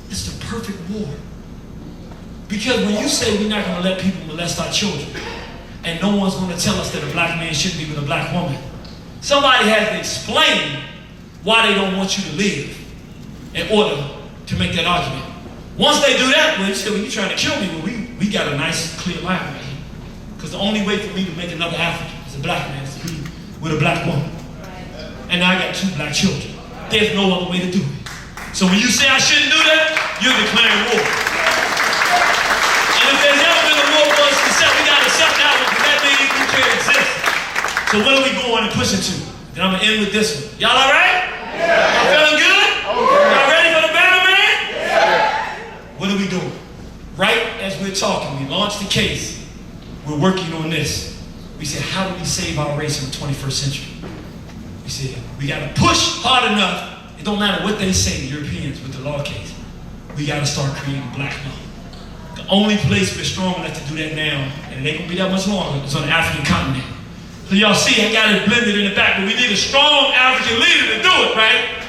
It's the perfect war. Because when you say we're not gonna let people molest our children, and no one's gonna tell us that a black man shouldn't be with a black woman, somebody has to explain why they don't want you to live in order to make that argument. Once they do that, well, you say, well, you're trying to kill me. Well, we got a nice, clear line right here. Because the only way for me to make another African as a black man is to be with a black woman. And now I got 2 black children. There's no other way to do it. So when you say I shouldn't do that, you're declaring war. And if there's ever been a war for us to accept, we got to accept that one, because that means we can't exist. So what are we going and pushing to? And I'm going to end with this one. Y'all all right? Yeah. Y'all feeling good? Y'all ready for the battle, man? Yeah. What are we doing? Right as we're talking, we launched the case. We're working on this. We said, how do we save our race in the 21st century? We said, we got to push hard enough. It don't matter what they say, the Europeans, with the law case. We got to start creating black law. The only place we're strong enough to do that now, and it ain't going to be that much longer, is on the African continent. So y'all see, I got it blended in the back, but we need a strong African leader to do it, right?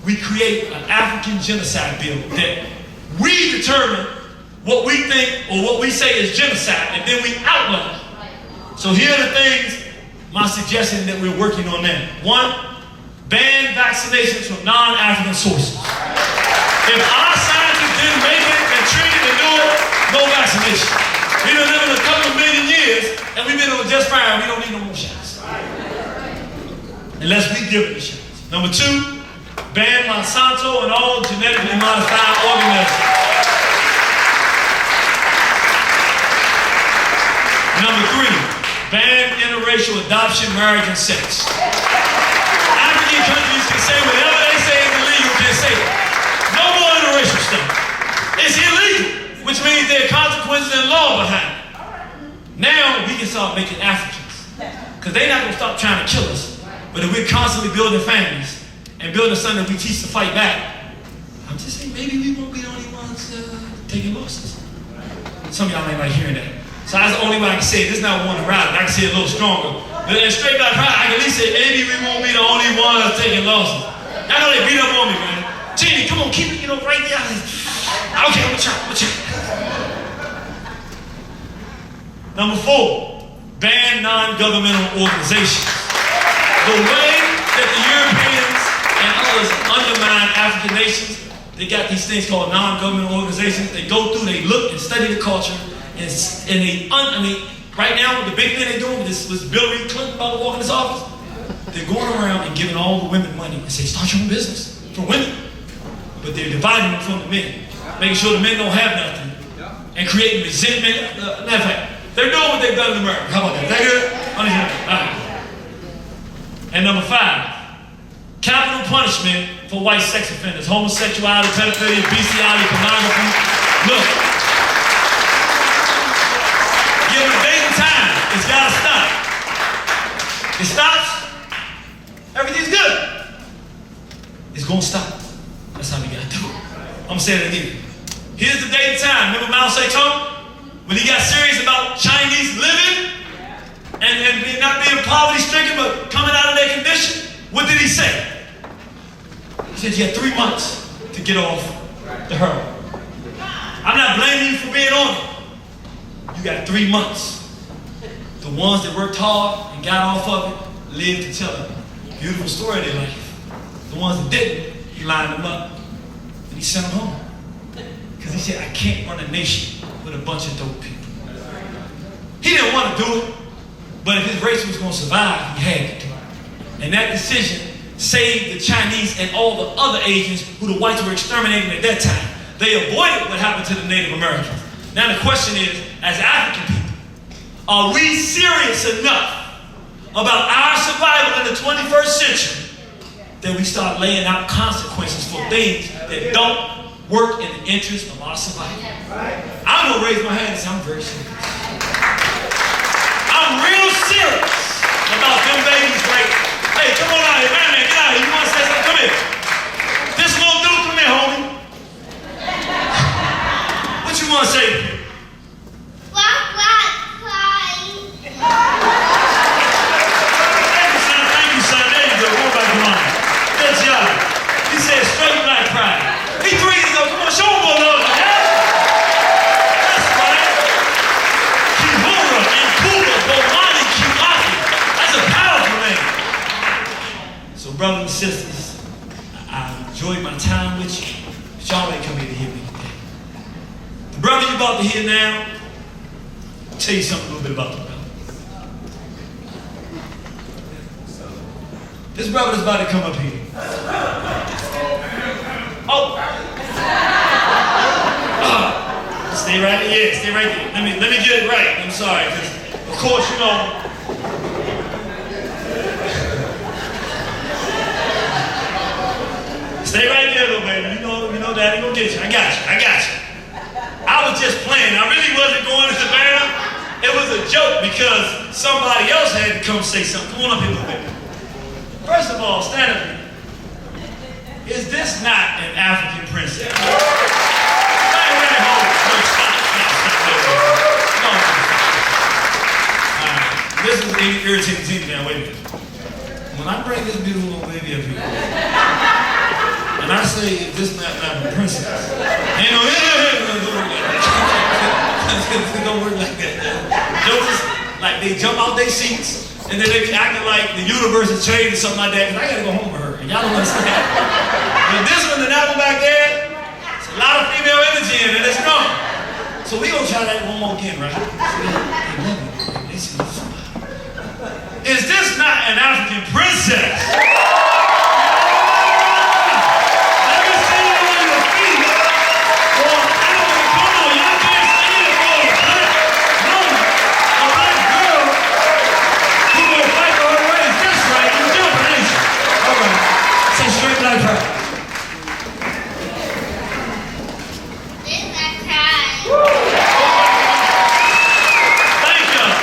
We create an African genocide bill that we determine what we think or what we say is genocide, and then we outlaw it. So here are the things, my suggestion that we're working on now. 1, ban vaccinations from non-African sources. If our scientists didn't make it and train to do it, no vaccination. We've been living a couple of million years, and we've been doing just fine. We don't need no more shots. Unless we give it the shots. Number 2, ban Monsanto and all genetically modified organisms. Number 3, ban interracial adoption, marriage, and sex. African countries can say whatever they say is illegal, can say it. No more interracial stuff. It's illegal, which means there are consequences and law behind it. Now we can start making Africans, because they're not going to stop trying to kill us. But if we're constantly building families and building something that we teach to fight back, I'm just saying maybe we won't be the only ones taking losses. Some of y'all ain't like hearing that. So that's the only way I can say it. This is not one to ride. I can say it a little stronger. But in straight black pride, I can at least say maybe we won't be the only ones taking losses. I know they beat up on me, man. Genie, come on, keep it, right there. Okay, I'm gonna try. Number 4, ban non-governmental organizations. The way that the Europeans and others undermine African nations, they got these things called non-governmental organizations. They go through, they look and study the culture, and they Right now, the big thing they're doing with this Bill Clinton about to walk in his office, they're going around and giving all the women money and say, start your own business for women. But they're dividing them from the men, making sure the men don't have nothing, and creating resentment. Matter of fact, they're doing what they've done in America. How about that? Is that good? All right. And number 5, capital punishment for white sex offenders, homosexuality, pedophilia, bestiality, pornography. Look, give them a date and time. It's got to stop. It stops, everything's good. It's going to stop. That's how we got to do it. I'm going to say it again. Here's the date and time. Remember Mao Zedong? When he got serious about Chinese living and not being poverty-stricken but coming out of their condition, what did he say? He said you had 3 months to get off the heroin. I'm not blaming you for being on it. You got 3 months. The ones that worked hard and got off of it lived to tell a beautiful story of their life. The ones that didn't, he lined them up and he sent them home. Because he said, I can't run a nation with a bunch of dope people. He didn't want to do it, but if his race was going to survive, he had to do it. And that decision saved the Chinese and all the other Asians who the whites were exterminating at that time. They avoided what happened to the Native Americans. Now the question is, as African people, are we serious enough about our survival in the 21st century that we start laying out consequences for things that don't work in the interest of our survival? I'm going to raise my hand and say, I'm very serious. I'm real serious about them babies right. Hey, come on out here, man, get out here. You want to say something? Come here. This little dude, come here, homie. What you want to say? Black crying. Thank you, son. There you go. Go back to mine. Good job. He said straight black pride. He 3 years old. Come on, show him what love is. That's right. Kihura and Kula, Bomani, Kiwaki. That's a powerful name. So, brothers and sisters, I enjoyed my time with you. But y'all ain't come here to hear me today. The brother you're about to hear now, I'll tell you something a little bit about the brother. This brother is about to come up here. Stay right there. Yeah, stay right there. Let me get it right. I'm sorry, because of course, you know. Stay right there, little baby. You know Daddy gonna get you. I got you. I was just playing. I really wasn't going to Savannah. It was a joke because somebody else had to come say something. Come on up here, little baby. First of all, stand up here. Is this not an African princess? This is Irritated Genie now, wait a minute. When I bring this beautiful little baby up here, and I say, is this not an African princess? Ain't no, it don't work like that. Jokers, like they jump out their seats, and then they be acting like the universe has changed or something like that, because I gotta go home with her, and y'all don't understand. But this one and that one back there, it's a lot of female energy in it, it's strong. So we gonna try that one more again, right? Is this not an African princess? Let me see you on your feet. Or, come on, y'all can't stand it for a black woman, a black girl who will fight for her race. That's right, you jumping, ain't you? All right, say straight black pride. This black crying. Thank y'all.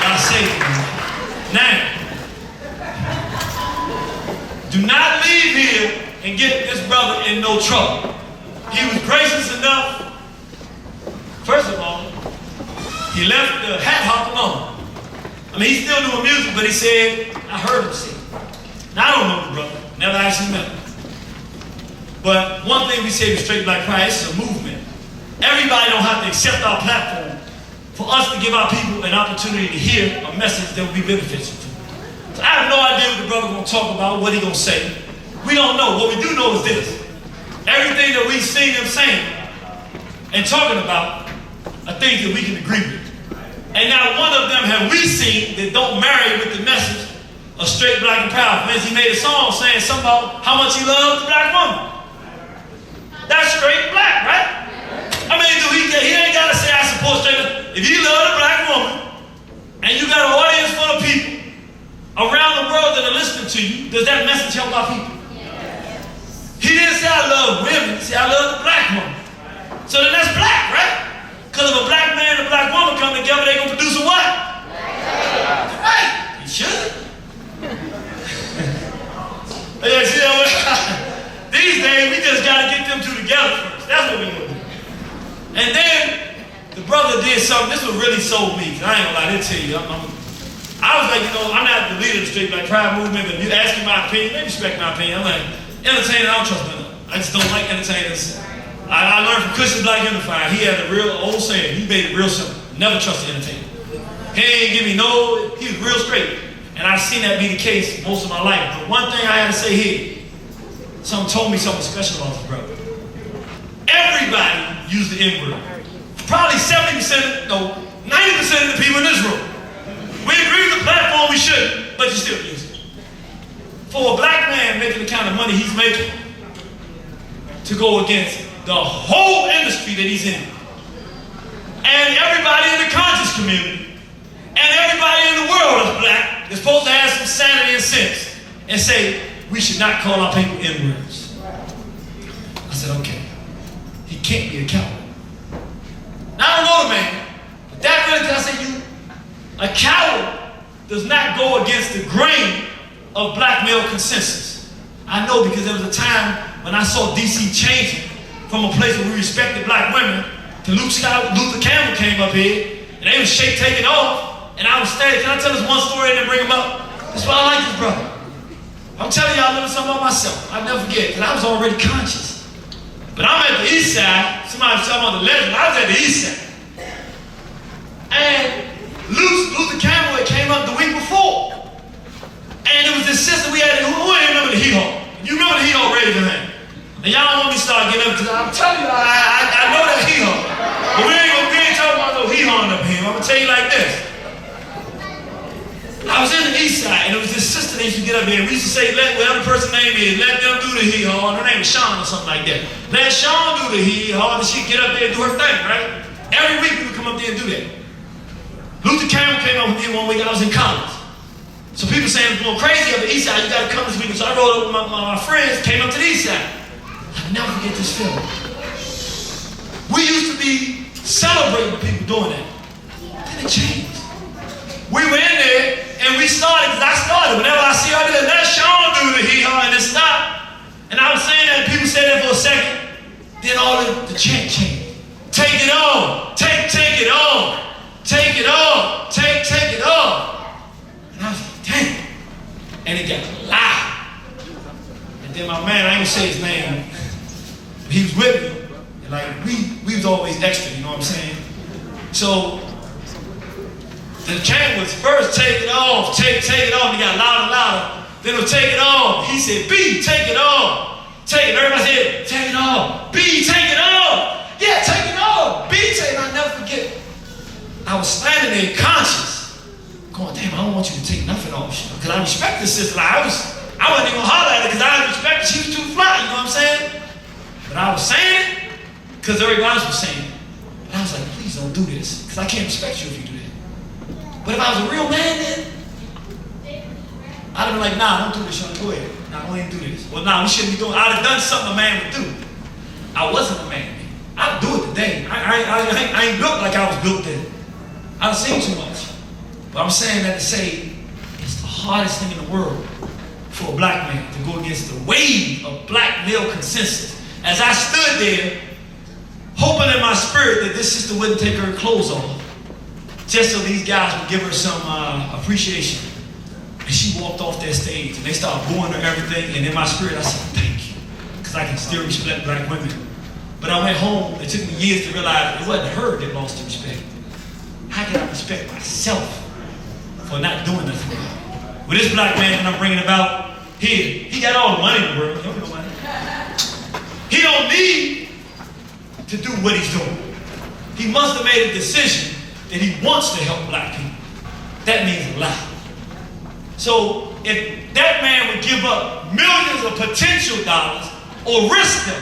Y'all saved me. Now, do not leave here and get this brother in no trouble. He was gracious enough. First of all, he left the hat hop alone. I mean, he's still doing music, but he said, I heard him sing. Now, I don't know the brother. Never actually met him. But one thing we say with Straight Black Pride, this is a movement. Everybody don't have to accept our platform for us to give our people an opportunity to hear a message that will be beneficial to them. So I have no idea what the brother gonna talk about, what he gonna say. We don't know. What we do know is this. Everything that we've seen him saying and talking about are things that we can agree with. And not one of them have we seen that don't marry with the message of straight black and proud. For instance, he made a song saying something about how much he loves the black woman. That's straight black, right? I mean, he ain't got to say I support straight black. If you love the black woman, and you got an audience full of people around the world that are listening to you, does that message help our people? He didn't say I love women, he said I love the black woman. So then that's black, right? Because if a black man and a black woman come together, they're going to produce a what? Right. You should. These days, we just got to get them two together first. That's what we going to do. And then, the brother did something. This was really sold me. I ain't going to lie, they'll tell you. I was like, I'm not the leader of the straight black pride movement, but if you ask me my opinion, they respect my opinion. I'm like, entertainers, I don't trust none of them. I just don't like entertainers. I learned from Christian Black Unified. He had a real old saying. He made it real simple. Never trust an entertainer. He ain't give me no, he was real straight. And I've seen that be the case most of my life. But one thing I had to say here, someone told me something special about this brother. Everybody used the N-word. Probably 70%, no, 90% of the people in this room. We agree with the platform, we shouldn't, but you still use it. For a black man making the kind of money he's making, to go against the whole industry that he's in, and everybody in the conscious community, and everybody in the world is black, is supposed to have some sanity and sense, and say, we should not call our people N-words. I said, okay, he can't be a coward. Now, I don't know the man, but that really, I say, a coward does not go against the grain of black male consensus. I know because there was a time when I saw DC changing from a place where we respected black women to Luther Campbell came up here and they was taking off, and I was standing. Can I tell this one story and then bring him up? That's why I like this brother. I'm telling y'all a little something about myself. I'll never forget, because I was already conscious. But I'm at the east side. Somebody was talking about the legend. I was at the east side. And Luther Campbell came up the week before. And it was this sister we had, who ain't remember the hee-haw? You remember the hee-haw, raise your hand. And y'all don't want me to start getting up, because I'm telling you, I know that hee-haw. But we ain't talking about no hee-hawing up here. I'm going to tell you like this. I was in the east side, and it was this sister that used to get up there, and we used to say, whatever the person's name is, let them do the hee-haw, and her name was Sean or something like that. Let Sean do the hee-haw, and she'd get up there and do her thing, right? Every week we would come up there and do that. Luther Campbell came up with me one week, I was in college. So people saying, it's going crazy up the east side, you gotta come this week. So I rode up with my friends, came up to the east side. I'll never forget this feeling. We used to be celebrating people doing that. Then it changed. We were in there, and we started, because I started. Whenever I see her, let Sean do the hee-haw, and it stopped. And I was saying that, and people said that for a second. Then all the chant changed. Take it on, take it on. Take it off, take it off. And I was like, dang. And it got loud. And then my man, I ain't gonna say his name, but he was with me. And like, we was always extra, you know what I'm saying? So, the chant was first, take it off, take it off. And it got louder and louder. Then it was take it off. He said, B, take it off. Take it, everybody said, take it off. B, take it off. Yeah, take it off. B, take it, I'll never forget. I was standing there conscious, going, damn, I don't want you to take nothing off. Because I respect this sister. Like, I wasn't even gonna holler at her because I respect her. She was too fly, you know what I'm saying? But I was saying it because everybody else was saying it. And I was like, please don't do this, because I can't respect you if you do that. But if I was a real man then, I'd have been like, nah, don't do this, Sean, go ahead. Nah, don't even do this. Well, nah, we shouldn't be doing it. I'd have done something a man would do. I wasn't a man. I'd do it today. I ain't built like I was built then. I've seen too much. But I'm saying that to say it's the hardest thing in the world for a black man to go against the wave of black male consensus. As I stood there, hoping in my spirit that this sister wouldn't take her clothes off, just so these guys would give her some appreciation. And she walked off that stage, and they started booing her everything, and in my spirit I said, thank you, because I can still respect black women. But I went home, it took me years to realize it wasn't her that lost the respect. How can I respect myself for not doing nothing? With this black man that I'm bringing about here, he got all the money in the world. He don't know money. He don't need to do what he's doing. He must have made a decision that he wants to help black people. That means a lot. So if that man would give up millions of potential dollars or risk them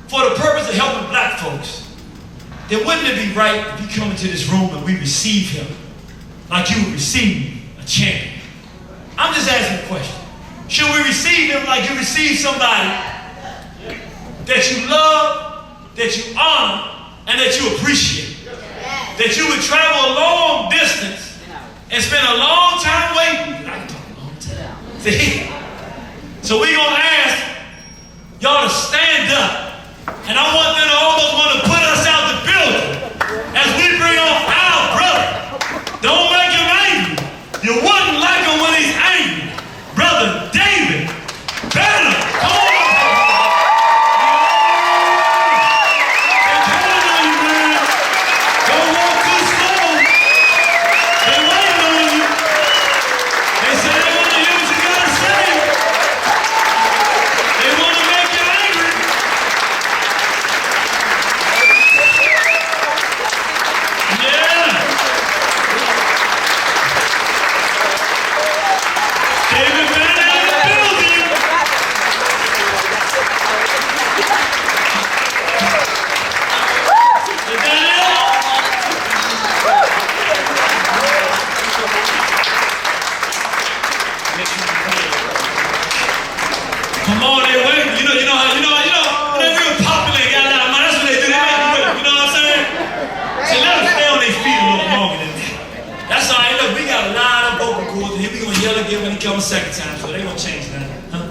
for the purpose of helping black folks, then wouldn't it be right if he come into this room and we receive him like you would receive a champion? I'm just asking a question. Should we receive him like you receive somebody that you love, that you honor, and that you appreciate? That you would travel a long distance and spend a long time waiting. I can talk a long time. See? So we're going to ask y'all to stand up. And I want them to almost want to put us out the building as we bring on our brother. Don't make him angry. You wouldn't like him when he's angry. Brother David Banner. Come on. They're counting on you, man. Don't walk too slow. They're waiting on you. They say they want to hear what you got to say. They want to make you angry. Yeah. David Banner in the building. Is that it? Come on, they wait. You know how when they're real popular and got a lot of money, that's what they do. They make you wait. You know what I'm saying? So let them stay on their feet a little longer than that. That's all right. Look, we got a lot of vocal cords, and here we gonna yell again when he comes a second time, so they gonna change that. Huh?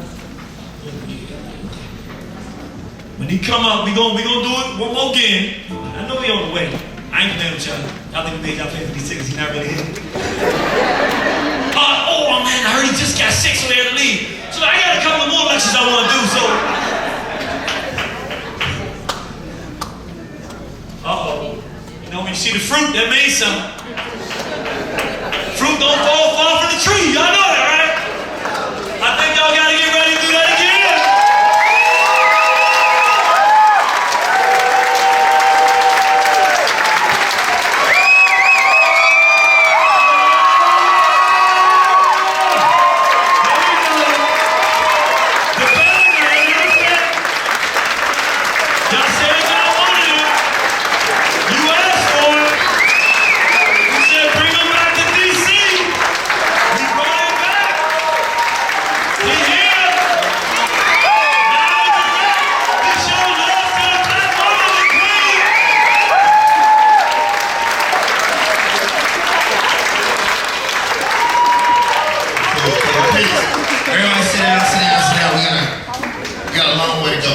When he come up, we gonna do it one more again. I know he on the way. I ain't playing with y'all. Y'all think we made y'all pay for these tickets? He not really here. Oh man, I heard he just got sick, so they had to leave. So I got a couple of more lectures I want to do. So, you know when you see the fruit, that means something. Fruit don't fall far from the tree. Y'all know that, right? I think y'all got to get ready to do that again. Everybody sit down. We got a long way to go.